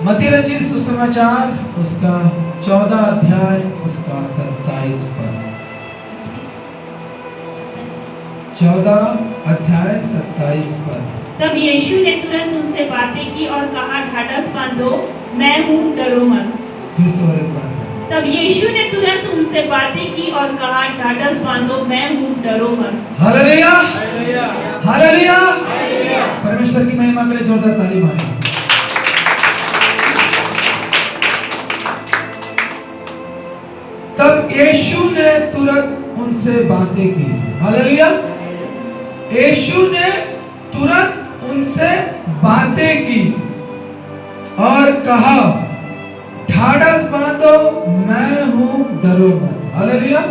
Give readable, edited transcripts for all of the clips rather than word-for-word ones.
मत्ती रचित सुसमाचार उसका 14 अध्याय उसका 27 पद। 14 अध्याय 27 पद। तब यीशु ने तुरंत उनसे बातें की और कहा, ढाढ़स बांधो, मैं हूँ, डरो मत। फिर से और एक बार। तब यीशु ने तुरंत उनसे बातें की और कहा, ढाढ़स बांधो, मैं हूँ, डरो मत। Hallelujah, hallelujah. परमेश्वर की महिमा के लिए जोरदार ताली मारें। तब यीशु ने तुरंत उनसे बातें की। हालेलुया। यीशु ने तुरंत उनसे बातें की और कहा, ढाढ़स बांधो, मैं हूं, डरो मत। हालेलुया।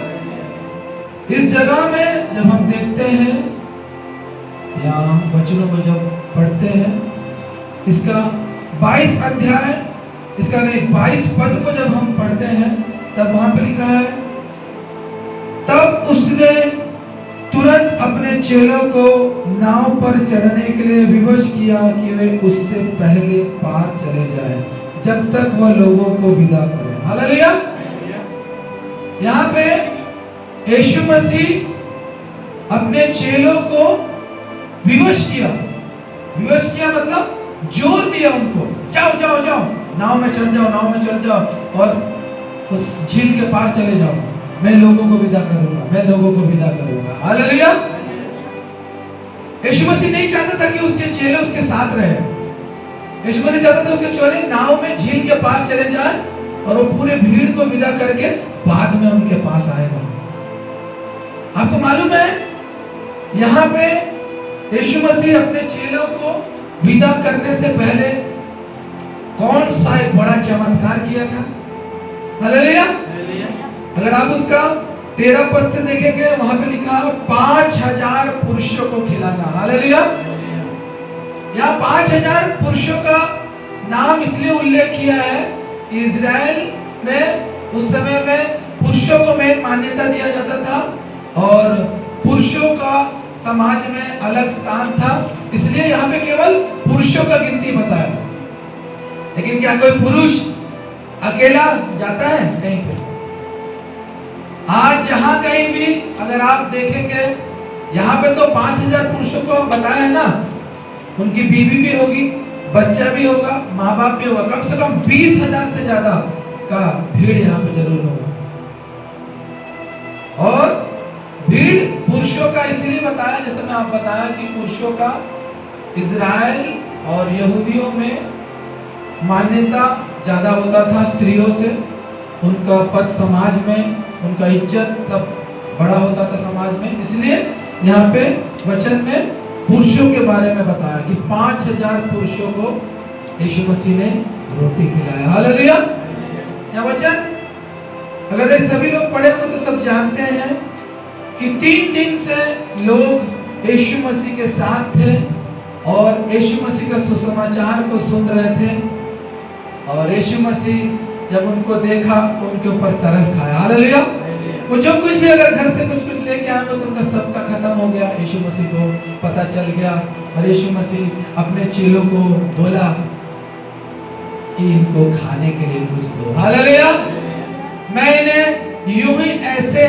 इस जगह में जब हम देखते हैं या वचनों को जब पढ़ते हैं, इसका 22 अध्याय, इसका नहीं 22 पद को जब हम पढ़ते हैं, तब वहां पे लिखा है, तब उसने तुरंत अपने चेलों को नाव पर चढ़ने के लिए विवश किया कि वे उससे पहले पार चले जाएं, जब तक वह लोगों को विदा करे। हालेलुया। यहाँ पे यीशु मसीह अपने चेलों को विवश किया। विवश किया मतलब जोर दिया उनको, जाओ जाओ जाओ, नाव में चढ़ जाओ, नाव में चढ़ जाओ और उस झील के पार चले जाओ, मैं लोगों को विदा करूंगा, मैं लोगों को विदा करूंगा। हालेलुया। यीशु मसीह नहीं चाहता था कि उसके चेले उसके साथ रहे। यीशु मसीह चाहता था उसके चेले नाव में झील के पार चले जाएं और वो पूरे भीड़ को विदा करके बाद में उनके पास आएगा। आपको मालूम है, यहाँ पे यीशु मसीह अपने चेलों को विदा करने से पहले कौन सा एक बड़ा चमत्कार किया था? हालेलुया। अगर आप उसका 13 पद से देखेंगे, वहां पे लिखा 5000 पुरुषों को खिलाना। हालेलुया। यहाँ 5000 पुरुषों का नाम इसलिए उल्लेख किया है कि इजराइल में उस समय में पुरुषों को मेन मान्यता दिया जाता था और पुरुषों का समाज में अलग स्थान था, इसलिए यहाँ पे केवल पुरुषों का गिनती बताया। लेकिन क्या कोई पुरुष अकेला जाता है कहीं पे? आज जहां कहीं भी अगर आप देखेंगे, यहाँ पे तो 5000 पुरुषों को बताया है ना, उनकी बीवी भी होगी, बच्चा भी होगा, माँ बाप भी होगा, कम से कम 20,000 से ज्यादा का भीड़ यहाँ पे जरूर होगा। और भीड़ पुरुषों का इसलिए बताया, जैसे मैं आप बताया कि पुरुषों का इजराइल और यहूदियों में मान्यता ज्यादा होता था स्त्रियों से, उनका पद समाज में, उनका इज्जत सब बड़ा होता था समाज में, इसलिए यहाँ पे वचन में पुरुषों के बारे में बताया कि 5000 पुरुषों को यीशु मसीह ने रोटी खिलाया। हालेलुया। यह वचन अगर ये सभी लोग पढ़े हो तो सब जानते हैं कि 3 दिन से लोग यीशु मसीह के साथ थे और यीशु मसीह का सुसमाचार को सुन रहे थे और यीशु मसीह जब उनको देखा तो उनके ऊपर तरस खाया। हालेलुया। वो जो कुछ भी अगर घर से कुछ लेके आए तो उनका सबका खत्म हो गया। यीशु मसीह को पता चल गया और यीशु मसीह अपने चेलों को बोला कि इनको खाने के लिए कुछ दो। हालेलुया। मैं इन्हें यूं ही ऐसे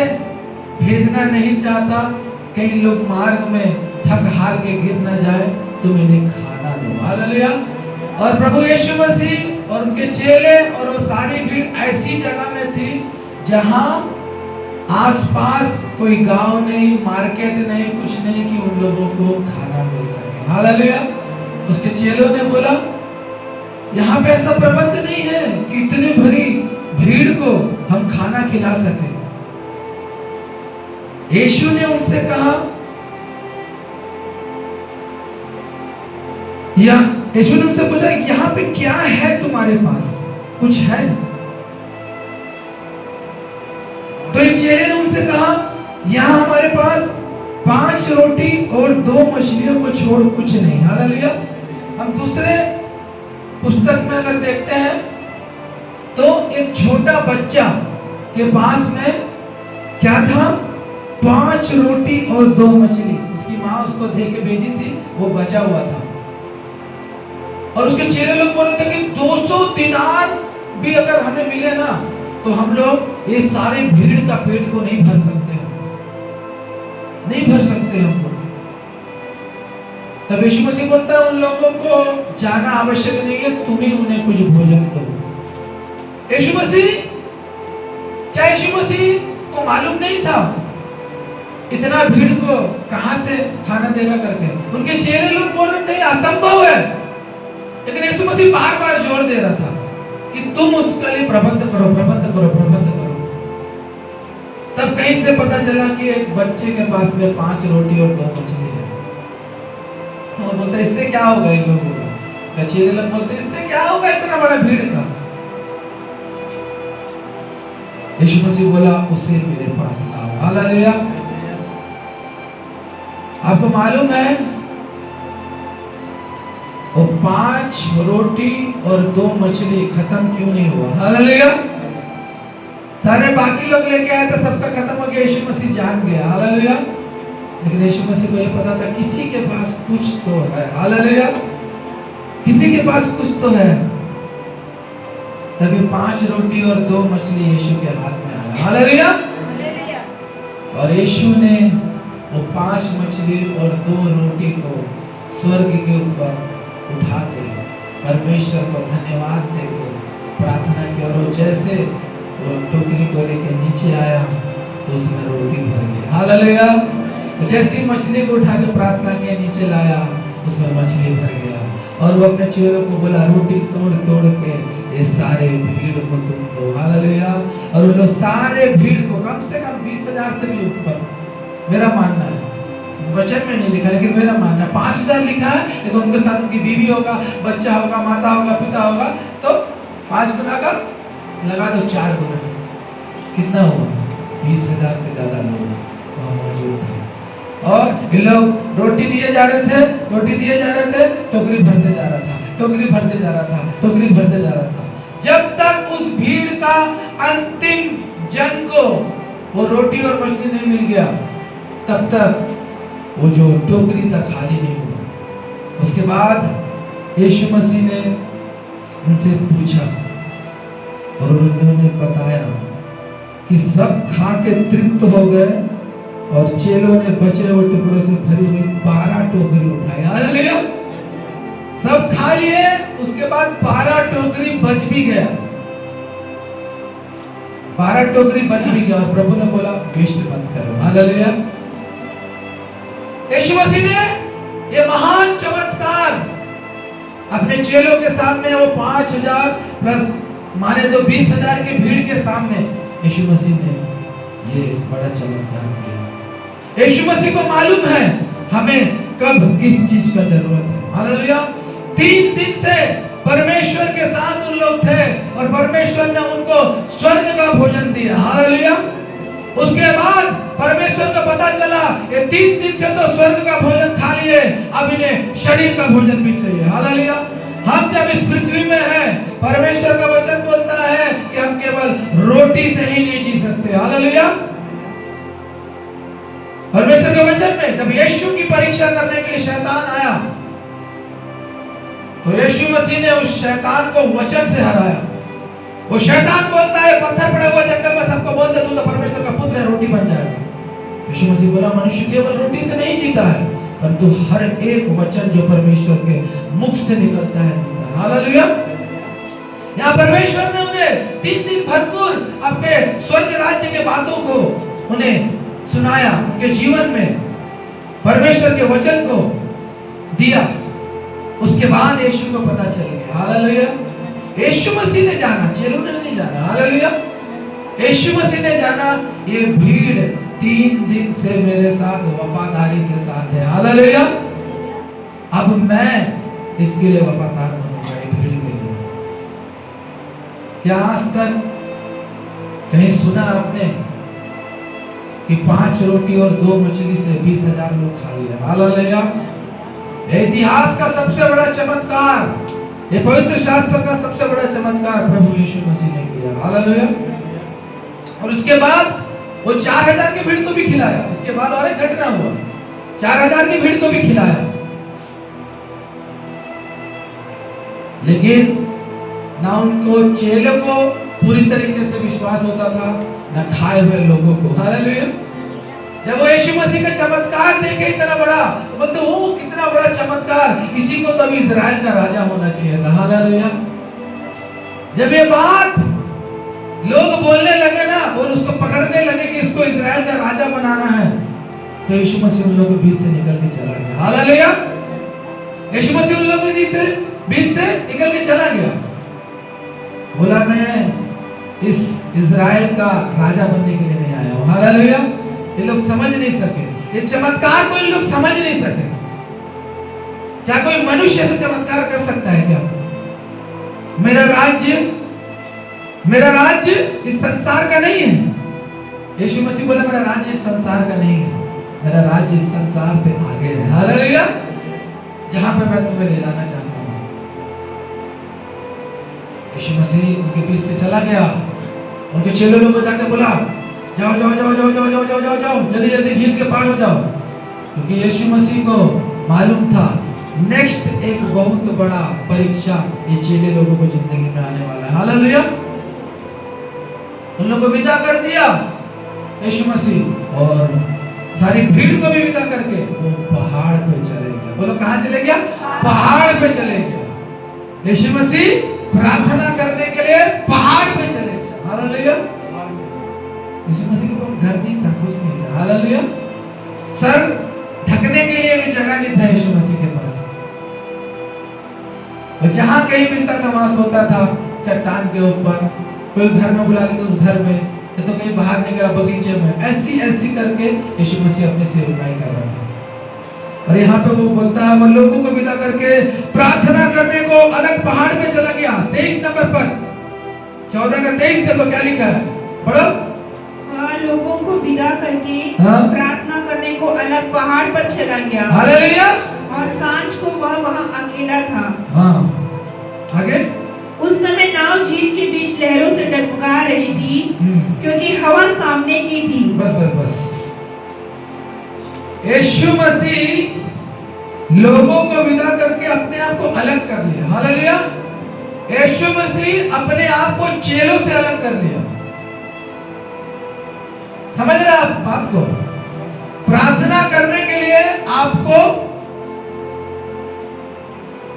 भेजना नहीं चाहता, कई लोग मार्ग में थक हार के गिर न जाए, तुम इन्हें खाना दो। हालेलुया। और प्रभु यीशु मसीह और उनके चेले और वो सारी भीड़ ऐसी जगह में थी जहां आसपास कोई गांव नहीं, मार्केट नहीं, कुछ नहीं कि उन लोगों को खाना मिल सके। हालेलुया। उसके चेलों ने बोला, यहाँ पे ऐसा प्रबंध नहीं है कि इतनी भरी भीड़ को हम खाना खिला सके। यीशु ने उनसे कहा, यीशु ने उनसे पूछा, यहाँ पे क्या है तुम्हारे पास, कुछ है? तो एक चेले ने उनसे कहा, यहाँ हमारे पास 5 रोटी और 2 मछलियों को छोड़ कुछ नहीं। हालेलुया। हम दूसरे पुस्तक में अगर देखते हैं तो एक छोटा बच्चा के पास में क्या था? 5 रोटी और 2 मछली। उसकी माँ उसको दे के भेजी थी, वो बचा हुआ था। और उसके चेले लोग बोल रहे थे कि 200 दिनार भी अगर हमें मिले ना तो हम लोग ये सारे भीड़ का पेट को नहीं भर सकते हैं, नहीं भर सकते हम लोग। तब यीशु मसीह बोलता है उन लोगों को जाना आवश्यक नहीं है, तुम ही उन्हें कुछ भोजन दो। यीशु मसीह, क्या यीशु मसीह को मालूम नहीं था इतना भीड़ को कहां से खाना देगा करके? उनके चेले लोग बोल रहे थे असंभव है, लेकिन यीशु मसीह बार बार जोर दे रहा था कि तुम उसके लिए प्रबंध करो, प्रबंध करो, प्रबंध करो। तब कहीं से पता चला कि एक बच्चे के पास में 5 रोटी और 2 मछली है। और बोलता इससे क्या होगा इन लोगों का? चेले लोग बोलते इससे क्या होगा इतना बड़ा भीड़ का? यीशु मसीह बोला उसे मेरे पास आओ। हालेलुया। आपको मालूम है वो 5 रोटी और 2 मछली खत्म क्यों नहीं हुआ? हालेलुया। सारे बाकी लोग लेके आए थे, सबका खत्म हो गया, यीशु मसीह जान गया। हालेलुया। लेकिन यीशु मसीह को ये पता था किसी के पास कुछ तो है। हालेलुया। किसी के पास कुछ तो है। तभी 5 रोटी और 2 मछली यीशु के हाथ में आया। हालेलुया। और यीशु ने वो 5 मछली और 2 रोटी को स्वर्ग के ऊपर उठा के परमेश्वर को धन्यवाद देके प्रार्थना की, और वो जैसे वो टोकरी को लेके नीचे आया तो उसमें रोटी भर गई। हालेलुया। जैसी मछली को उठा के प्रार्थना किया, नीचे लाया, उसमें मछली भर गया। और वो अपने चेलों को बोला रोटी तोड़ तोड़ के ये सारे भीड़ को तुम दो। हालेलुया। और वो लोग सारे भीड़ को कम से कम 20,000 से भी ऊपर, मेरा मानना है, वचन में नहीं लिखा लेकिन मेरा मानना है 5,000 लिखा है, लेकिन उनके साथ उनकी बीवी होगा, बच्चा होगा, माता होगा, पिता होगा, तो 5 गुना का लगा दो 4 गुना, कितना हुआ? 20,000 से ज्यादा लोग वहाँ मौजूद थे। और ये लोग रोटी दिए जा रहे थे, रोटी दिए जा रहे थे, टोकरी भरते जा रहा था, टोकरी भरते जा रहा था, टोकरी भरते जा रहा था, जब तक उस भीड़ का अंतिम जन को वो रोटी और मछली नहीं मिल गया, तब तक वो जो टोकरी था खाली नहीं हुआ। उसके बाद यीशु मसीह ने उनसे पूछा और उन्होंने बताया कि सब खा के तृप्त हो गए, और चेलों ने बचे हुए टुकड़ों से भरी हुई 12 टोकरी उठाई। हालेलुया। सब खा लिए, उसके बाद 12 टोकरी बच भी गया, 12 टोकरी बच भी गया। और प्रभु ने बोला वेस्ट मत करो। हालेलुया। यीशु मसीह ने ये महान चमत्कार अपने चेलों के सामने, वो 5,000 प्लस माने तो 20,000 की भीड़ के सामने यीशु मसीह ने ये बड़ा चमत्कार किया। यीशु मसीह को मालूम है हमें कब किस चीज का जरूरत है। हालेलुया। 3 दिन से परमेश्वर के साथ उन लोग थे और परमेश्वर ने उनको स्वर्ग का भोजन दिया। हालेलुया। उसके बाद परमेश्वर को पता चला ये 3 दिन से तो स्वर्ग का भोजन खा लिए, अब इन्हें शरीर का भोजन भी चाहिए। हालेलुया। हम जब इस पृथ्वी में हैं, परमेश्वर का वचन बोलता है कि हम केवल रोटी से ही नहीं जी सकते। हालेलुया। परमेश्वर के वचन में जब यीशु की परीक्षा करने के लिए शैतान आया, तो यीशु मसीह ने उस शैतान को वचन से हराया। वो शैतान बोलता है पत्थर पड़ा हुआ जंगल में सबको बोल दे तू तो परमेश्वर का पुत्र है, रोटी बन जाएगा। यीशु मसीह बोला मनुष्य केवल रोटी से नहीं जीता है, परंतु हर एक वचन जो परमेश्वर के मुख से निकलता है जीता है। हालेलुया। यहाँ परमेश्वर ने उन्हें 3 दिन भरपूर अपने स्वर्ग राज्य के बातों को उन्हें सुनाया, उनके जीवन में परमेश्वर के वचन को दिया। उसके बाद यीशु को पता चल गया। हालेलुया। यीशु मसीह ने जाना, चेलों ने नहीं जाना। हालेलुया। यीशु मसीह ने जाना ये भीड़ 3 दिन से मेरे साथ वफादारी के साथ है। हालेलुया। अब मैं इसके लिए वफादार बनूंगा, ये भीड़ के लिए। क्या आज तक कहीं सुना आपने कि 5 रोटी और 2 मछली से 20,000 लोग खा लिए? हालेलुया। इतिहास का सबसे बड़ा चमत्कार, ये पवित्र शास्त्र का सबसे बड़ा चमत्कार प्रभु यीशु मसीह ने किया। हालेलुया। और उसके बाद वो 4,000 की भीड़ को भी खिलाया। इसके बाद और एक घटना हुआ, 4,000 की भीड़ को भी खिलाया। लेकिन ना उनको चेलों को पूरी तरीके से विश्वास होता था, ना खाए हुए लोगों को। हालेलुया। जब वो यीशु मसीह का चमत्कार देखे इतना बड़ा, तो बोलते ओ कितना बड़ा चमत्कार, इसी को तभी इजराइल का राजा होना चाहिए था। हालेलुया। जब ये बात लोग बोलने लगे ना और उसको पकड़ने लगे कि इसको इजराइल का राजा बनाना है, तो यीशु मसीह उन लोगों के बीच से निकल के चला गया। हालेलुया। यीशु मसीह उन लोगों के बीच से निकल के चला गया, बोला मैं इस इजराइल का राजा बनने के लिए नहीं आया हूं। हालेलुया। ये लोग समझ नहीं सके, ये चमत्कार को इन लोग समझ नहीं सके। क्या कोई मनुष्य से चमत्कार कर सकता है क्या? मेरा राज्य इस संसार का नहीं है। यीशु मसीह बोला मेरा राज्य इस संसार का नहीं है, मेरा राज्य इस संसार पे आगे है। हालेलुया। जहां पे मैं तुम्हें ले जाना चाहता हूं। यीशु मसीह उनके बीच से चला गया, उनके चेलों लोगों को जाकर बोला जाओ जाओ जाओ जाओ जाओ जाओ जाओ जाओ जाओ जल्दी जल्दी झील के पार हो जाओ, क्योंकि यीशु मसीह को मालूम था नेक्स्ट एक बहुत बड़ा परीक्षा ये चेले लोगों को जिंदगी में आने वाला है। हालेलुया। उन लोगों को विदा कर दिया यीशु मसीह, और सारी भीड़ को भी विदा करके वो पहाड़ पे चले गया। बोलो कहां चले गया? पहाड़ पे चले गया। यीशु मसीह प्रार्थना करने के लिए पहाड़ पे चले गया। हालेलुया। यीशु मसीह के पास घर नहीं था, कुछ नहीं था। हालेलुया। सर ढकने के लिए भी जगह नहीं था यीशु मसीह के पास, और जहां कहीं मिलता था वहां सोता था, चट्टान के ऊपर, कोई घर में बुला ले तो उस घर में, तो कहीं बाहर निकला बगीचे में, ऐसी ऐसी करके यीशु मसीह अपनी सेवकाई कर रहा था। और यहाँ पे वो बोलता है वो लोगों को विदा करके प्रार्थना करने को अलग पहाड़ पे चला गया। 23 नंबर पर 14 का 23 देखो क्या लिखा है, पढ़ो। लोगों को विदा करके प्रार्थना करने को अलग पहाड़ पर चला गया। हालेलुया। और सांझ को वह वहां अकेला था। हाँ आगे। उस समय नाव झील के बीच लहरों से डगमगा रही थी, क्योंकि हवा सामने की थी। बस बस बस। यीशु मसीह लोगों को विदा करके अपने आप को अलग कर लिया। हालेलुया। यीशु मसीह अपने आप को चेलों से अलग कर लिया। समझ रहे आप बात को? प्रार्थना करने के लिए आपको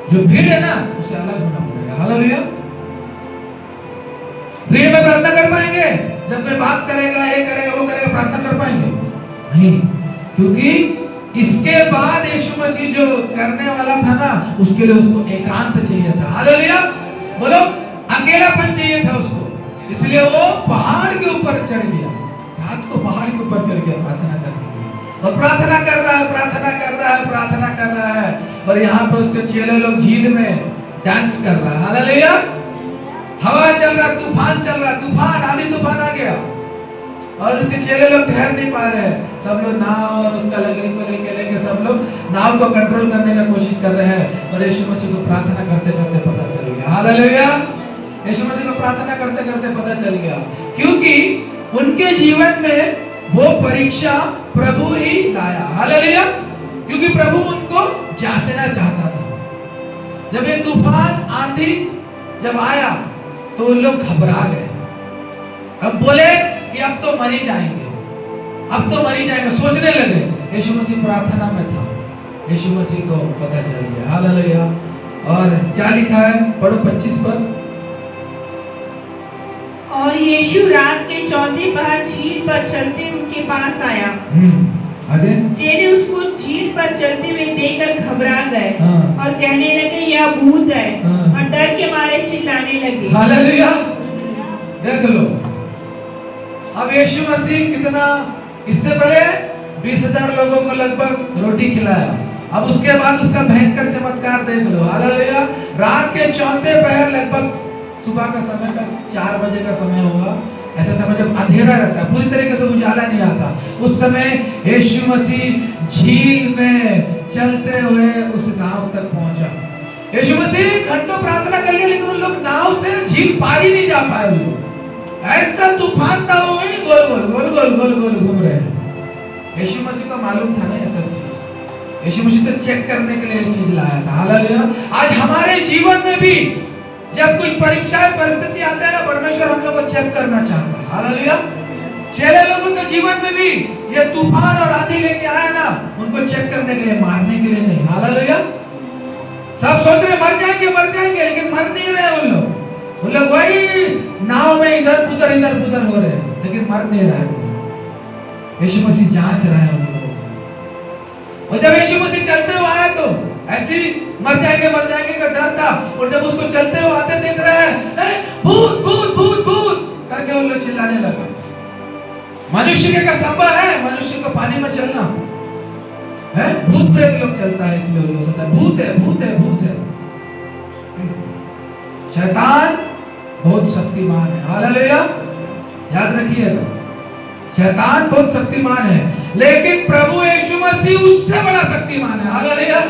जो भीड़ है ना उससे अलग होना पड़ेगा। हालेलुया। भीड़ में प्रार्थना कर पाएंगे? जब कोई बात करेगा, ये करेगा, वो करेगा, प्रार्थना कर पाएंगे? नहीं, क्योंकि इसके बाद यीशु मसीह जो करने वाला था ना, उसके लिए उसको एकांत चाहिए था। हालेलुया। बोलो अकेलापन चाहिए था उसको, इसलिए वो पहाड़ के ऊपर चढ़ गया। रात को पहाड़ के ऊपर चढ़ गया प्रार्थना करने के लिए, और प्रार्थना कर रहा है, प्रार्थना कर रहा है, प्रार्थना कर रहा है। और यहाँ पे उसके चेले लोग झील में डांस कर रहा है। हालेलुया। हवा चल रहा, तूफान चल रहा, तूफान, आंधी तूफान आ गया, और उसके चेले लोग ठहर नहीं पा रहे हैं। सब लोग नाव और उसका लकड़ी को लेके सब लोग नाव को कंट्रोल करने का कोशिश कर रहे हैं। और यीशु मसीह को प्रार्थना करते करते पता चल गया। हालेलुया। यीशु मसीह को प्रार्थना करते करते पता चल गया, क्योंकि उनके जीवन में वो परीक्षा प्रभु ही लाया। हालेलुया। क्योंकि प्रभु उनको जांचना चाहता था। जब ये तूफान आंधी जब आया तो उन लोग घबरा गए। अब बोले कि अब तो मर ही जाएंगे, अब तो मर ही जाएंगे, सोचने लगे। यीशु मसीह प्रार्थना में था, यीशु मसीह को पता चल गया। हालेलुया। और क्या लिखा है, पढ़ो 25 पर। और यीशु रात के चौथे पहर झील पर चलते उनके पास आया। आगे। चेले उसको झील पर चलते हुए देखकर घबरा गए और कहने लगे यह भूत है, और डर के मारे चिल्लाने लगे। हालेलुया। देख लो अब यीशु मसीह कितना, इससे पहले 20,000 लोगों को लगभग रोटी खिलाया, अब उसके बाद उसका भयंकर चमत्कार देख लो। हालेलुया। रात के चौथे पहर लगभग सुबह का समय का 4 बजे का समय होगा, ऐसा समय जब अंधेरा रहता है, पूरी तरीके से उजाला नहीं आता, उस समय यीशु मसीह झील में चलते हुए उस नाव तक पहुंचा। यीशु मसीह घंटों प्रार्थना कर लिया, लेकिन उन लोग नाव से झील पार ही नहीं जा पाए। वो ऐसा तूफान था, वो गोल गोल गोल गोल गोल गोल घूम रहे हैं। यीशु मसीह को मालूम था ना ये सब चीज, यीशु मसीह तो चेक करने के लिए ये चीज लाया था। हालेलुया। आज हमारे जीवन में भी जब कुछ परीक्षाएं परिस्थिति आते हैं ना, परमेश्वर हम लोग को चेक करना चाहता है। हालेलुया। चेले लोगों के जीवन में भी ये तूफान और आंधी लेके आया ना, उनको चेक करने के लिए, मारने के लिए नहीं। हालेलुया। सब सोच रहे मर जाएंगे, लेकिन मर नहीं रहे उन लोग वही नाव में इधर उधर हो रहे हैं, लेकिन मर नहीं रहे। यीशु मसीह जांच रहा है उन लोगों को। और जब यीशु मसीह चलते हुए आए तो ऐसी मर जाएंगे का डर था, और जब उसको चलते हुए आते देख रहे हैं, भूत भूत भूत भूत करके उन लोग चिल्लाने लगा। मनुष्य के का संभव है मनुष्य को पानी में चलना है? भूत प्रेत लोग चलता है, इसलिए उन लोग सोचता है भूत है, भूत है, भूत है। शैतान बहुत शक्तिमान है। हालेलुया। याद रखिएगा, शैतान बहुत शक्तिमान है, लेकिन प्रभु यीशु मसीह उससे बड़ा शक्तिमान है। हालेलुया।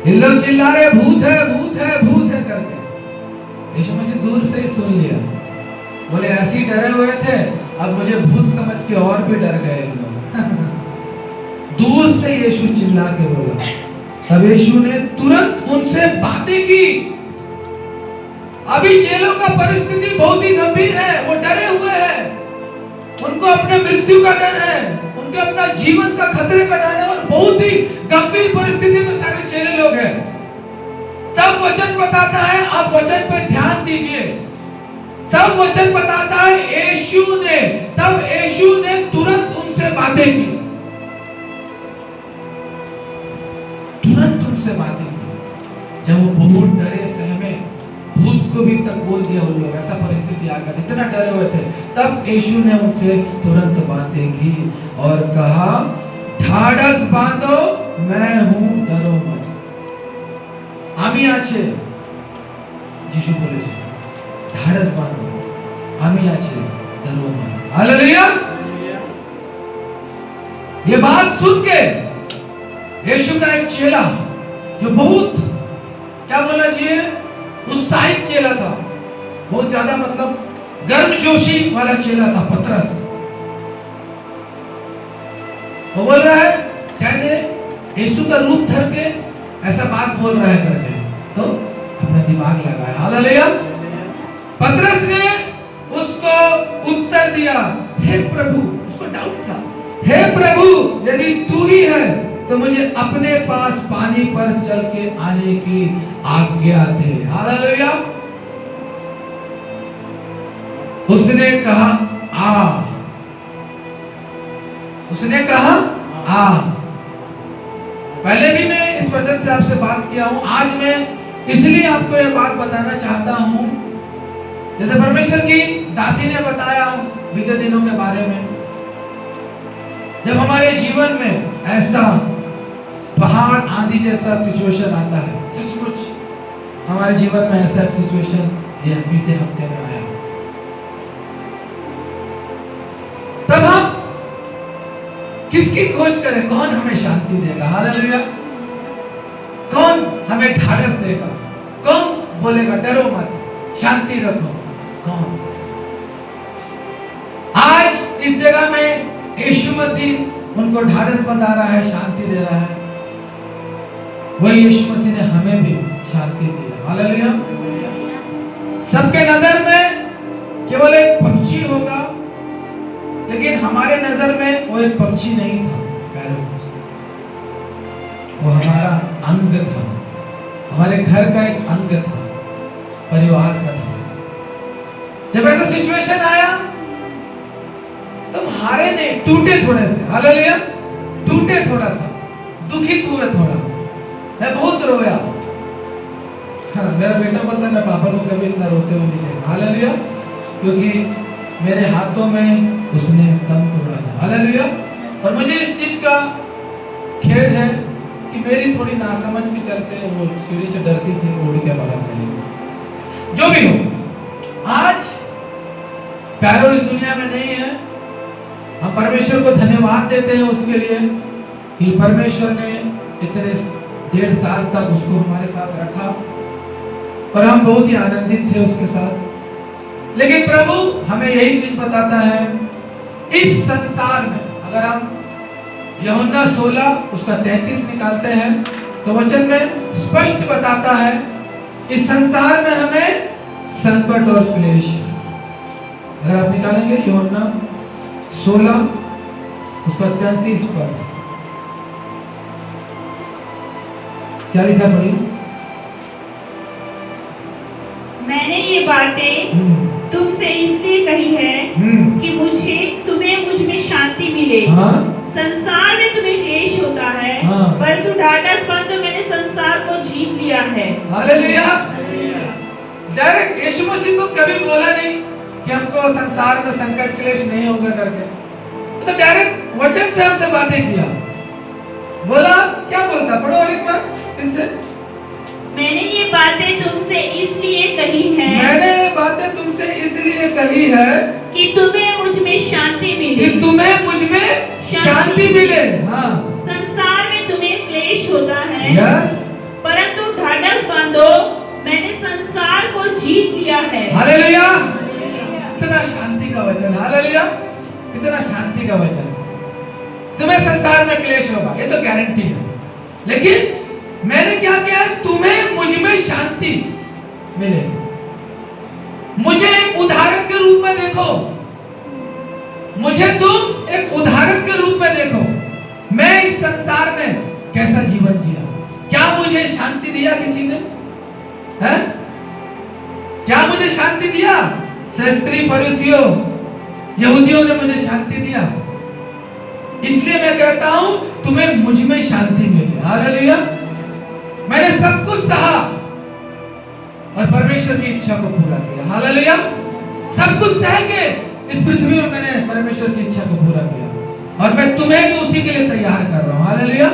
इन लोग चिल्ला रहे भूत है, भूत है, भूत है करके। यीशु मसीह दूर से ही सुन लिया, बोले ऐसे ही डरे हुए थे, अब मुझे भूत समझ के और भी डर गए इन लोग। दूर से यीशु चिल्ला के बोला। तब यीशु ने तुरंत उनसे बातें की। अभी चेलों का परिस्थिति बहुत ही गंभीर है, वो डरे हुए हैं, उनको अपने मृत्यु का डर है, उनके अपना जीवन का खतरे का डर है, और बहुत ही गंभीर परिस्थिति में सारे चेले लोग हैं। तब वचन बताता है, आप वचन पे ध्यान दीजिए, तब वचन बताता है तब यीशु ने तुरंत उनसे बातें की, तुरंत उनसे बातें की। जब वो बहुत डरे सहमे, भूत को भी तक बोल दिया उन लोग, ऐसा परिस्थिति आ गया, इतना डरे हुए थे। तब यीशु ने उनसे तुरंत बातें की और कहा, ढाढ़स बांधो, मैं हूं, डरो मत। আমি আছে, যিশু বলেছে ঢাড়স বাঁধো, আমি আছে, डरो मत। हालेलुया। ये बात सुन के यीशु का एक चेला जो बहुत, क्या बोलना चाहिए, उत्साहित चेला था, बहुत ज्यादा मतलब गर्मजोशी वाला चेला था, पतरस, वो बोल रहा है शायद यीशु का रूप धर के ऐसा बात बोल रहा है करके, तो अपना दिमाग लगाया। हालेलुया। पतरस ने उसको उत्तर दिया, हे प्रभु, उसको डाउट था, हे प्रभु यदि तू ही है तो मुझे अपने पास पानी पर चल के आने की आज्ञा दे। हालेलुया। उसने कहा आ, उसने कहा आ। पहले भी मैं इस वचन से आपसे बात किया हूं, आज मैं इसलिए आपको यह बात बताना चाहता हूं, जैसे परमेश्वर की दासी ने बताया बीते दिनों के बारे में, जब हमारे जीवन में ऐसा पहाड़ आंधी जैसा सिचुएशन आता है, सचमुच हमारे जीवन में ऐसा सिचुएशन ये बीते हफ्ते में आया, तब हम किसकी खोज करें? कौन हमें शांति देगा? हालेलुया। कौन हमें ढाढ़स देगा? कौन बोलेगा डरो मत, शांति रखो? कौन? आज इस जगह में यीशु मसीह उनको ढाढ़स बता रहा है, शांति दे रहा है। वही यीशु मसीह ने हमें भी शांति दी है। हालेलुया। सबके नजर में केवल एक पक्षी होगा, लेकिन हमारे नजर में वो एक पक्षी नहीं था, वो हमारा अंग था, हमारे घर का एक अंग था, परिवार का था। जब ऐसा सिचुएशन आया तो हारे नहीं, टूटे थोड़े से। हालेलुया। टूटे थोड़ा सा, दुखित हुए थोड़ा, मैं बहुत रोया। हाँ, मेरा बेटा बोलता है मैं पापा को कभी इतना रोते हुए नहीं देखा। हालेलुया। क्योंकि मेरे हाथों में उसने दम तोड़ा था। हालेलुया। और मुझे इस चीज का खेद है कि मेरी थोड़ी नासमझ के चलते वो सीढ़ी से डरती थी, उड़ के बाहर चली गई। जो भी हो, आज प्यारो इस दुनिया में नहीं है। हम परमेश्वर को धन्यवाद देते हैं उसके लिए कि परमेश्वर ने इतने 1.5 साल तक उसको हमारे साथ रखा और हम बहुत ही आनंदित थे उसके साथ। लेकिन प्रभु हमें यही चीज बताता है इस संसार में, अगर हम यूहन्ना 16 उसका 33 निकालते हैं तो वचन में स्पष्ट बताता है इस संसार में हमें संकट और क्लेश। अगर आप निकालेंगे यूहन्ना 16 उसका 33 पर क्या लिखा पढ़िए। मैंने ये बातें तुमसे इसलिए कही है कि तुम्हें मुझ में शांति मिले। संसार में तुम्हें क्लेश होता है, परंतु ढाढ़स बांधो, मैंने संसार को जीत लिया है। हालेलुया। डायरेक्ट यीशु मसीह तो कभी बोला नहीं कि हमको संसार में संकट क्लेश नहीं होगा करके, तो डायरेक्ट वचन से हमसे बातें किया। बोला क्या बोलता, पढ़ो और एक बार इससे। मैंने ये बातें तुमसे इसलिए कही है, मैंने ये बातें तुमसे इसलिए कही है कि तुम्हें मुझ में शांति मिले, कि तुम्हें मुझ में शांति मिले। हाँ, संसार में तुम्हें क्लेश होता है, यस, परंतु ढाढ़स बांधो, मैंने संसार को जीत लिया है। हालेलुया। कितना शांति का वचन, हालेलुया, कितना शांति का वचन। तुम्हें संसार में क्लेश होगा, ये तो गारंटी है, लेकिन मैंने क्या किया, तुम्हें मुझ में शांति मिले। मुझे एक उदाहरण के रूप में देखो, मुझे तुम एक उदाहरण के रूप में देखो। मैं इस संसार में कैसा जीवन जिया, क्या मुझे शांति दिया किसी ने है? क्या मुझे शांति दिया? शास्त्री फरीसियों यहूदियों ने मुझे शांति दिया। इसलिए मैं कहता हूं तुम्हें मुझ में शांति मिले। हालेलुया। मैंने सब कुछ सहा और परमेश्वर की इच्छा को पूरा किया। हालेलुया। सब कुछ सह के इस पृथ्वी में मैंने परमेश्वर की इच्छा को पूरा किया और मैं तुम्हें भी उसी के लिए तैयार कर रहा हूं। हालेलुया।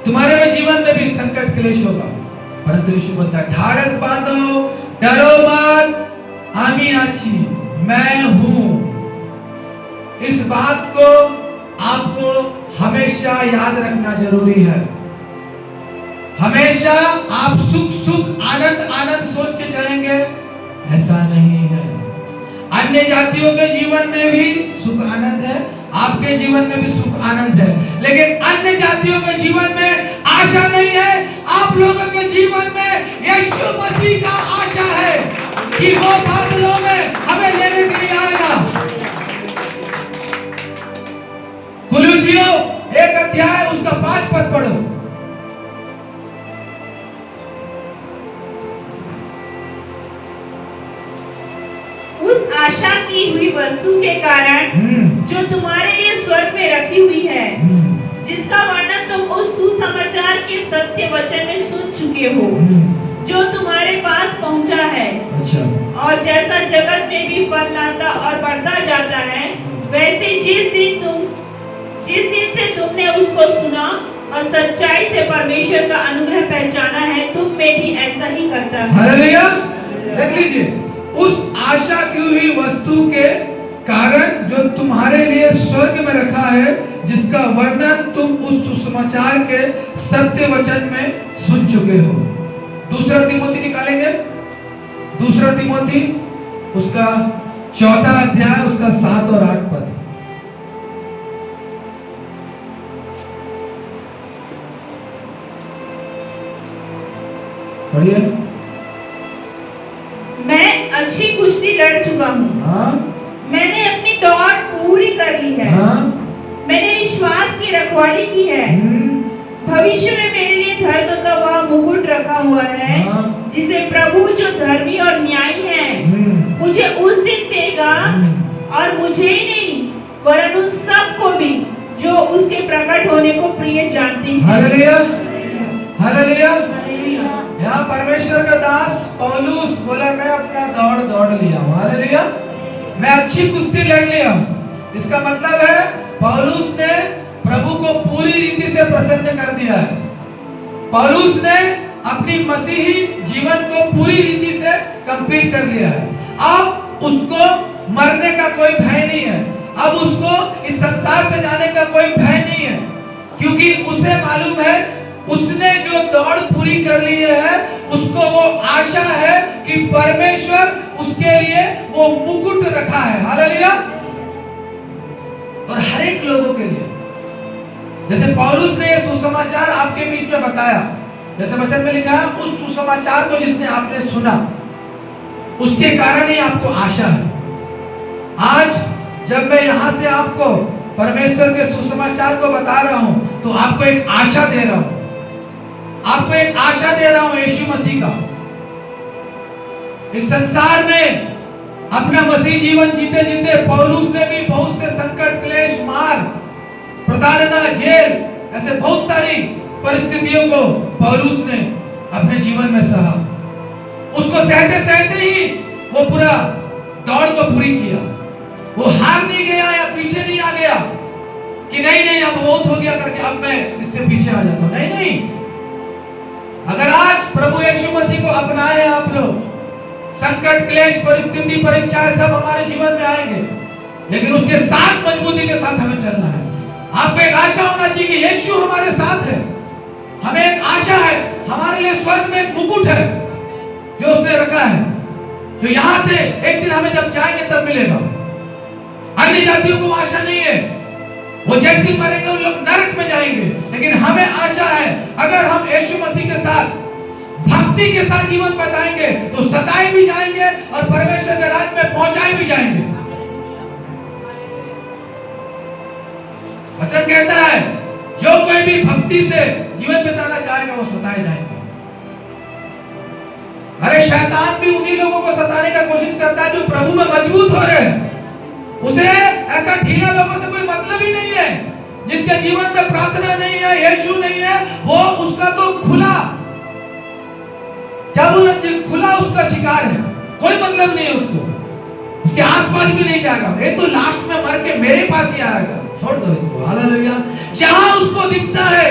तुम्हारे में जीवन में भी संकट क्लेश होगा, परंतु यीशु बोलता है ढाढ़स बांधो, डरो मत, आमी आची, मैं हूं। इस बात को आपको हमेशा याद रखना जरूरी है। हमेशा आप सुख सुख आनंद आनंद सोच के चलेंगे, ऐसा नहीं है। अन्य जातियों के जीवन में भी सुख आनंद है, आपके जीवन में भी सुख आनंद है, लेकिन अन्य जातियों के जीवन में आशा नहीं है। आप लोगों के जीवन में यीशु मसीह का आशा है कि वो बादलों में हमें लेने के लिए आएगा। कुलुसियों 1 अध्याय उसका 5 पद पढ़ो। उस आशा की हुई वस्तु के कारण जो तुम्हारे लिए स्वर्ग में रखी हुई है, जिसका वर्णन तुम उस सुसमाचार के सत्य वचन में सुन चुके हो, जो तुम्हारे पास पहुंचा है। अच्छा। और जैसा जगत में भी फल लाता और बढ़ता जाता है, वैसे जिस दिन से तुमने उसको सुना और सच्चाई से परमेश्वर का अनुग्रह पहचाना है, तुम में भी ऐसा ही करता है। हालेलुया। देख लीजिए, उस आशा की हुई वस्तु के कारण जो तुम्हारे लिए स्वर्ग में रखा है, जिसका वर्णन तुम उस सुसमाचार के सत्य वचन में सुन चुके हो। दूसरा तिमोथी निकालेंगे, दूसरा तिमोथी उसका 4 अध्याय उसका 7 और 8 पद। पढ़िए। मैं अच्छी कुश्ती लड़ चुका हूँ, मैंने अपनी दौड़ पूरी कर ली है, मैंने विश्वास की रखवाली की है। भविष्य में मेरे लिए धर्म का वह मुकुट रखा हुआ है, जिसे प्रभु जो धर्मी और न्यायी है मुझे उस दिन देगा, और मुझे ही नहीं वरन उन सब को भी जो उसके प्रकट होने को प्रिय जानते हैं। हालेलुया। हालेलुया। यहाँ परमेश्वर का दास पौलुस बोला मैं अपना दौड़ लिया हूँ। हालेलुया। मैं अच्छी कुश्ती लड़ लिया हूँ। इसका मतलब है पौलुस ने प्रभु को पूरी रीति से प्रसन्न कर दिया है। पौलुस ने अपनी मसीही जीवन को पूरी रीति से कंप्लीट कर लिया है। अब उसको मरने का कोई भय नहीं है, अब उसको इस संसार से जाने का कोई भय नहीं है, क्योंकि उसे मालूम है उसने जो दौड़ पूरी कर ली है, उसको वो आशा है कि परमेश्वर उसके लिए वो मुकुट रखा है। हालेलुया। हर एक लोगों के लिए। जैसे पौलुस ने सुसमाचार आपके बीच में बताया, जैसे वचन में लिखा है, उस सुसमाचार को जिसने आपने सुना उसके कारण ही आपको आशा है। आज जब मैं यहां से आपको परमेश्वर के सुसमाचार को बता रहा हूं तो आपको एक आशा दे रहा हूं, आपको एक आशा दे रहा हूं यीशु मसीह का। इस संसार में अपना मसीह जीवन जीते जीते पौलुस ने भी बहुत से संकट, क्लेश, मार, प्रताड़ना, जेल, ऐसे बहुत सारी परिस्थितियों को पौलुस ने अपने जीवन में सहा। उसको सहते सहते ही वो पूरा दौड़ को पूरी किया। वो हार नहीं गया या पीछे नहीं आ गया कि नहीं नहीं अब बहुत हो गया करके अब मैं इससे पीछे आ जाता हूं। नहीं नहीं, अगर आज प्रभु यीशु मसीह को अपनाए आप लोग, संकट, क्लेश, परिस्थिति, परीक्षाएं सब हमारे जीवन में आएंगे, लेकिन उसके साथ मजबूती के साथ हमें चलना है। आपको एक आशा होना चाहिए कि यीशु हमारे साथ है। हमें एक आशा है, हमारे लिए स्वर्ग में एक मुकुट है जो उसने रखा है, जो यहां से एक दिन हमें जब जाएंगे तब मिलेगा। अन्य जातियों को आशा नहीं है, वो जैसे ही मरेंगे उन लोग नरक में जाएंगे, लेकिन हमें आशा है अगर हम यीशु मसीह के साथ भक्ति के साथ जीवन बताएंगे तो सताए भी जाएंगे और परमेश्वर के राज में पहुंचाए भी जाएंगे। वचन कहता है जो कोई भी भक्ति से जीवन बिताना चाहेगा वो सताए जाएंगे। अरे शैतान भी उन्हीं लोगों को सताने का कोशिश करता है जो प्रभु में मजबूत हो रहे हैं। उसे ऐसा ढीला लोगों से कोई मतलब ही नहीं है, जिनके जीवन में प्रार्थना नहीं है, यीशु नहीं है, वो उसका तो खुला, क्या बोला, खुला उसका शिकार है। कोई मतलब नहीं है उसको, उसके आसपास भी नहीं जाएगा। ये तो लास्ट में मर के मेरे पास ही आएगा, छोड़ दो इसको। हालेलुया। जहां उसको दिखता है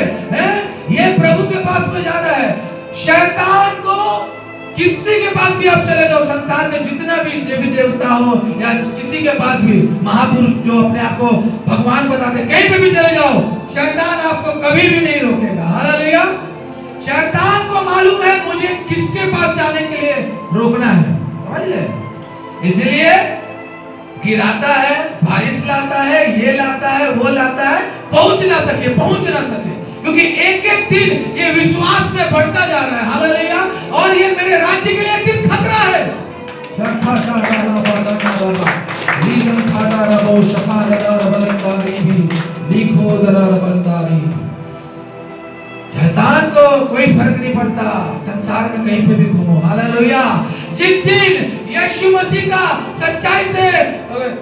ये प्रभु के पास में जा रहा है। शैतान को किसी के पास भी आप चले जाओ, संसार के जितना भी देवी देवता हो या किसी के पास भी महापुरुष जो अपने आप को भगवान बताते, कहीं पे भी चले जाओ, शैतान आपको कभी भी नहीं रोकेगा। हालेलुया। शैतान को मालूम है मुझे किसके पास जाने के लिए रोकना है, समझ ले, इसलिए गिराता है, बारिश लाता है, ये लाता है, वो लाता है, पहुंच ना सके, क्योंकि एक एक दिन ये विश्वास में बढ़ता जा रहा है। हालेलुया। और ये मेरे राज्य के लिए एक दिन खतरा है। शैतान को कोई फर्क नहीं पड़ता, संसार में कहीं पे भी घूमो। हालेलुया। जिस दिन यीशु मसीह का सच्चाई से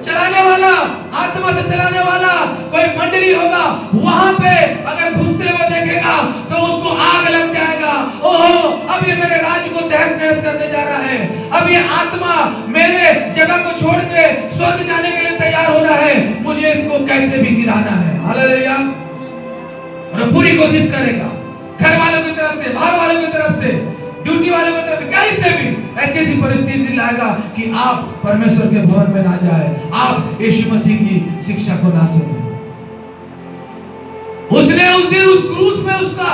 चलाने वाला, आत्मा से चलाने वाला कोई मंडली होगा, वहां पे अगर घुसते हुए देखेगा तो उसको आग लग जाएगा। ओहो, अब ये मेरे राज्य को तहस नहस करने जा रहा है, अब ये आत्मा मेरे जगह को छोड़ के स्वर्ग जाने के लिए तैयार हो रहा है, मुझे इसको कैसे भी गिराना है। हालेलुया। और पूरी कोशिश करेगा, घर वालों की तरफ से, बाहर वालों की तरफ से, ड्यूटी वालों की तरफ से, कहीं से भी ऐसी ऐसी परिस्थिति लाएगा कि आप परमेश्वर के भवन में ना जाए, आप यीशु मसीह की शिक्षा को ना सुने। उसने उस दिन उस क्रूस में उसका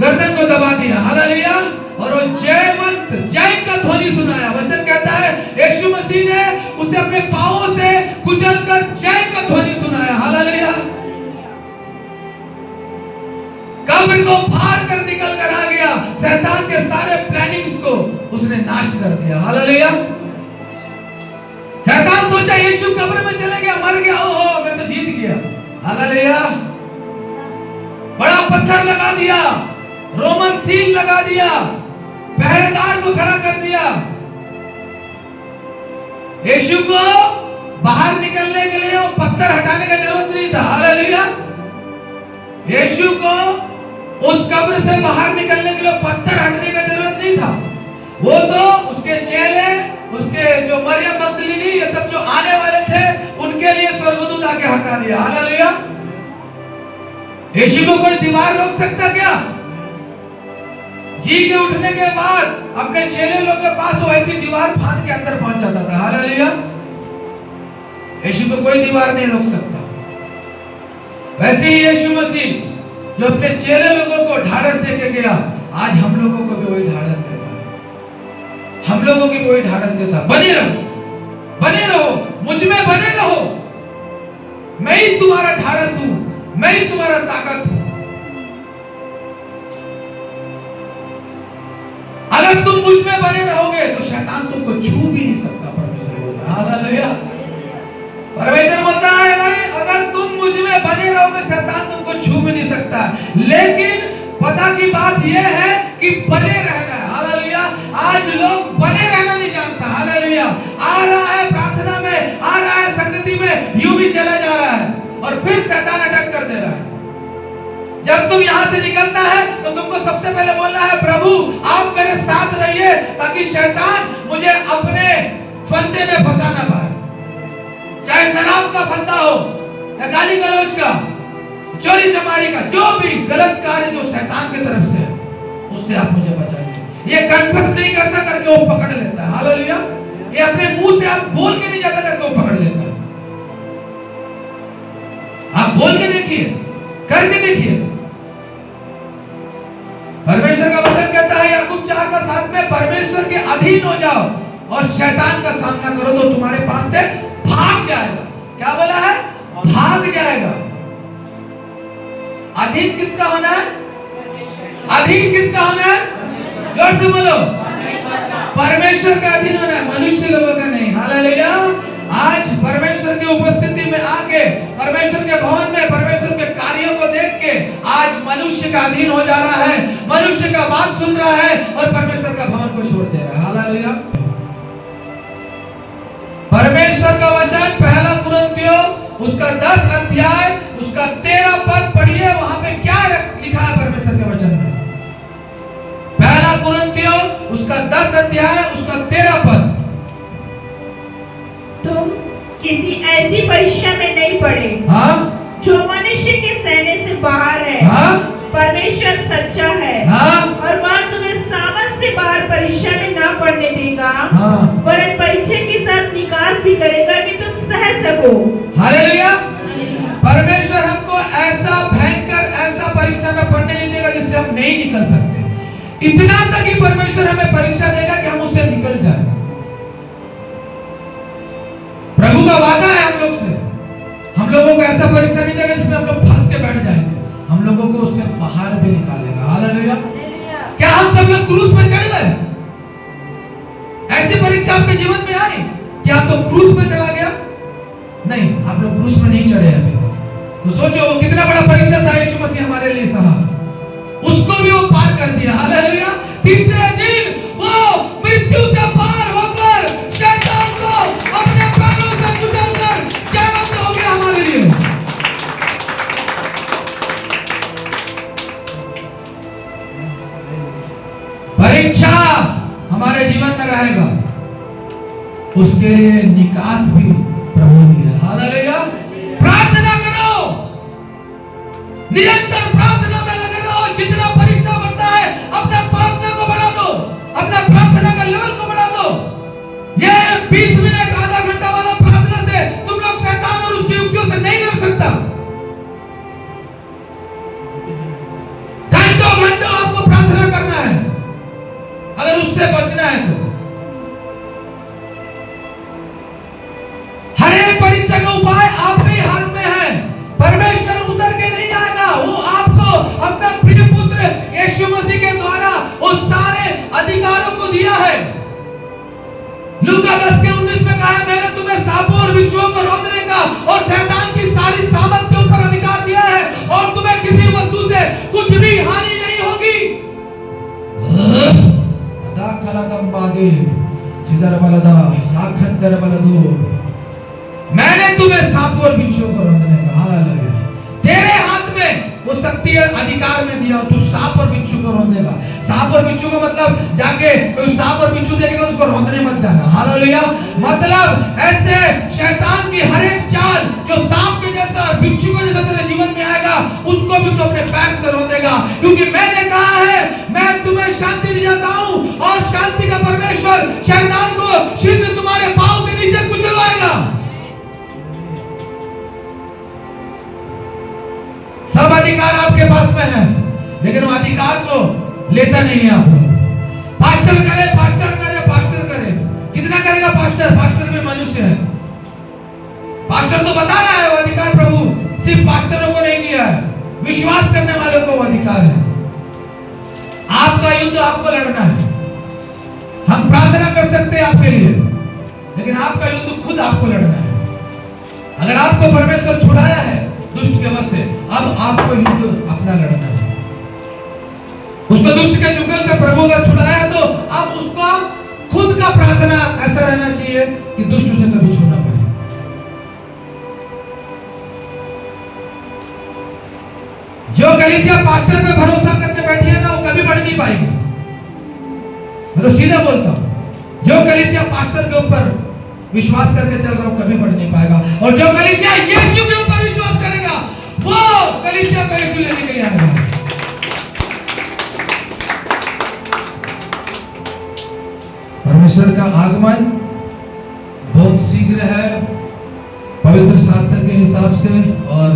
गर्दन को दबा दिया। हालेलुया। और वो जयवंत जय का ध्वनि सुनाया। वचन कहता है यीशु मसीह ने उसे अपने पांवों से कुचलकर जय का ध्वनि सुनाया। हालेलुया। कब्र को फाड़ कर निकल कर आ गया, शैतान के सारे प्लानिंग्स को उसने नाश कर दिया। हालेलुया। शैतान सोचा यीशु कब्र में चले गया, मर गया, ओहो मैं तो जीत गया। हालेलुया। बड़ा पत्थर लगा दिया, रोमन सील लगा दिया, पहरेदार को खड़ा कर दिया। यीशु को बाहर निकलने के लिए वो पत्थर हटाने का जरूरत नहीं था। हालेलुया। यीशु को उस कब्र से बाहर निकलने के लिए पत्थर हटने का जरूरत नहीं था। वो तो उसके चेले, उसके जो मरियम मगदलीनी, ये सब जो आने वाले थे, उनके लिए स्वर्गदूत आके हटा दिया। हालेलुया। यीशु को कोई दीवार रोक सकता क्या? जी के उठने के बाद अपने चेले लोग के पास वो ऐसी दीवार फांद के अंदर पहुंच जाता था। हालेलुया। यीशु को कोई दीवार नहीं रोक सकता। वैसे ही यीशु मसीह जो अपने चेले लोगों को ढाढ़स देके गया, आज हम लोगों को भी वही ढाढ़स देता है। हम लोगों की वही ढाढ़स देता है। बने रहो, मुझ में बने रहो, मैं ही तुम्हारा ढाढ़स हूं, मैं ही तुम्हारा ताकत हूं। अगर तुम मुझ में बने रहोगे तो शैतान तुमको छू भी नहीं सकता। परमेश्वर बोलता है, हालेलुया। परमेश्वर बोलता है भाई, अगर तुम मुझ में बने रहोगे शैतान तुमको छू भी नहीं सकता। लेकिन पता की बात यह है कि बने रहना है। हालेलुया। आज लोग बने रहना नहीं जानता। हालेलुया। आ रहा है प्रार्थना में, आ रहा है संगति में, यूं ही चला जा रहा है और फिर शैतान अटैक कर दे रहा है। जब तुम यहां से निकलना है तो तुमको सबसे पहले बोलना है, प्रभु आप मेरे साथ रहिए ताकि शैतान मुझे अपने फंदे में फंसा ना पाए। चाहे शराब का फंदा हो या गाली गलौज का, चोरी चमारी का, जो भी गलत कार्य जो शैतान की तरफ से है उससे आप मुझे बचाइए। ये कन्फेस नहीं करता करके वो पकड़ लेता है। हालेलुया। ये अपने मुंह से आप बोल के नहीं जाता करके वो पकड़ लेता है। आप बोल के देखिए, करके देखिए। परमेश्वर का वचन कहता है याकूब 4:7 में, परमेश्वर के अधीन हो जाओ और शैतान का सामना करो तो तुम्हारे पास से भाग जाएगा। क्या बोला है? भाग जाएगा। अधीन किसका होना है? अधीन किसका होना है? जोर से बोलो। परमेश्वर का अधीन होना है, मनुष्य लोगों का नहीं। हालेलुया। आज परमेश्वर की उपस्थिति में आके, परमेश्वर के भवन में परमेश्वर के कार्यों को देख के आज मनुष्य का अधीन हो जा रहा है, मनुष्य का बात सुन रहा है और परमेश्वर का भवन को छोड़ दे रहा है। हालेलुया। परमेश्वर का वचन पहला कुरिन्थियों उसका 10 अध्याय उसका 13 पद पढ़िए। वहां पे क्या लिखा है परमेश्वर के वचन में? पहला कुरिन्थियों उसका 10 अध्याय उसका 13 पद। तुम किसी ऐसी परीक्षा में नहीं पड़े हाँ? जो मनुष्य के सहने से बाहर है। हाँ? परमेश्वर सच्चा है। हाँ? और वह तुम्हें सामर्थ से बाहर परीक्षा में ना पड़ने देगा, हाँ? वरन परीक्षा के साथ निकास भी करेगा कि तुम सह सको। हालेलुया। परमेश्वर हमको ऐसा भयंकर ऐसा परीक्षा में पढ़ने नहीं देगा जिससे हम नहीं निकल सकते। इतना तक ही परमेश्वर हमें परीक्षा देगा कि हम उससे निकल जाए। प्रभु का वादा है हम लोग से। हम लोगों को ऐसा परीक्षा नहीं देगा जिसमें हम लोग फंस के बैठ जाएंगे। हम लोगों को उससे बाहर भी निकालेगा। हालेलुया। क्या हम सब लोग क्रूस पर चढ़ गए? ऐसी परीक्षा आपके जीवन में आई कि आप तो क्रूस पर चढ़ा गया? नहीं, आप लोग क्रूस में नहीं चढ़े अभी तो सोचो वो कितना बड़ा परीक्षा था यीशु मसीह हमारे लिए सहा। उसको भी वो पार कर दिया। हालेलुया। तीसरे दिन वो मृत्यु से पार होकर शैतान को अपने पैरों से कुचलकर जयवंत हो गया हमारे लिए। परीक्षा हमारे जीवन में रहेगा, उसके लिए निकास भी प्रभु दिया। हालेलुया। प्रार्थना करो, निरंतर प्रार्थना में लगे रहो। जितना परीक्षा बढ़ता है अपना प्रार्थना को बढ़ा दो, अपना प्रार्थना का लेवल को बढ़ा दो। ये 20 मिनट आधा घंटा वाला प्रार्थना से तुम लोग शैतान और उसकी युक्तियों से नहीं लड़ सकता। घंटों घंटों आपको प्रार्थना करना है अगर उससे बचना है तो। हर एक परीक्षा का उपाय आपके ही हाथ में है। परमेश्वर उतर के नहीं आएगा, वो आपको अपना प्रिय पुत्र यीशु मसीह के द्वारा उस सारे अधिकारों को दिया है। लूका 10:19 में कहा है, मैंने तुम्हें सांपों और बिच्छुओं को रौंदने का और शैतान की सारी सामर्थ के ऊपर अधिकार दिया है और तुम्हें किसी वस्तु से कुछ भी हानि नहीं होगी। अदा कलदम बादे सिदर बलदा साखंदर बलदो, मैंने तुम्हें सांपों और बिच्छुओं को रौंदने का। हालेलुया। तेरे हाथ में वो शक्ति अधिकार में दिया, तू सांप और बिच्छू को रौंदेगा। सांप और बिच्छू का मतलब जाके कोई सांप और बिच्छू देखेगा उसको रौंदने मत जाना। हालेलुया। मतलब ऐसे शैतान की हर एक चाल जो सांप के जैसा और बिच्छू के जैसा तेरे जीवन में आएगा उसको भी तू अपने पैर से रौंदेगा, क्योंकि मैंने कहा है मैं तुम्हें शांति दे जाता हूं और शांति का परमेश्वर शैतान को शीघ्र तुम्हारे पांव के नीचे कुचलवाएगा। सब अधिकार आपके पास में है, लेकिन वो अधिकार को लेता नहीं है आप लोग। पास्टर करे, पास्टर करे, पास्टर करे, कितना करेगा पास्टर? पास्टर भी मनुष्य है। पास्टर तो बता रहा है वो अधिकार प्रभु आपको लड़ना है। हम प्रार्थना कर सकते हैं आपके लिए, लेकिन आपका युद्ध खुद आपको लड़ना है। अगर आपको परमेश्वर छुड़ाया है दुष्ट के वश से, अब आपको युद्ध अपना लड़ना है। उसको दुष्ट के चुंगल से प्रभु अगर छुड़ाया है, तो अब उसको खुद का प्रार्थना ऐसा रहना चाहिए कि दुष्ट उसे कभी छू ना पाए। जो कलीसिया पास्टर पे भरोसा करके बैठी है ना, वो कभी बढ़ नहीं पाएगी। मैं तो सीधा बोलता हूं, जो कलीसिया पास्टर के ऊपर विश्वास करके चल रहा हो कभी बढ़ नहीं पाएगा, और जो कलीसिया यीशु के ऊपर विश्वास करेगा वो कलीसिया को यीशु लेने के लिए आएगा। परमेश्वर का आगमन बहुत शीघ्र है पवित्र शास्त्र के हिसाब से, और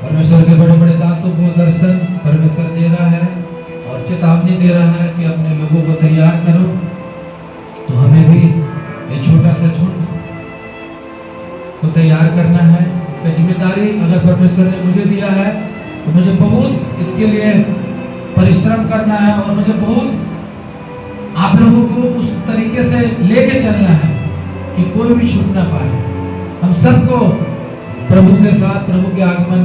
परमेश्वर के बड़े बड़े दासों को दर्शन परमेश्वर दे रहा है और चेतावनी दे रहा है कि अपने लोगों को तैयार करो। तो हमें भी ये छोटा सा झुंड को तैयार करना है। इसका जिम्मेदारी अगर परमेश्वर ने मुझे दिया है तो मुझे बहुत इसके लिए परिश्रम करना है, और मुझे बहुत आप लोगों को उस तरीके से लेके चलना है कि कोई भी छूट ना पाए। हम सबको प्रभु के साथ प्रभु के आगमन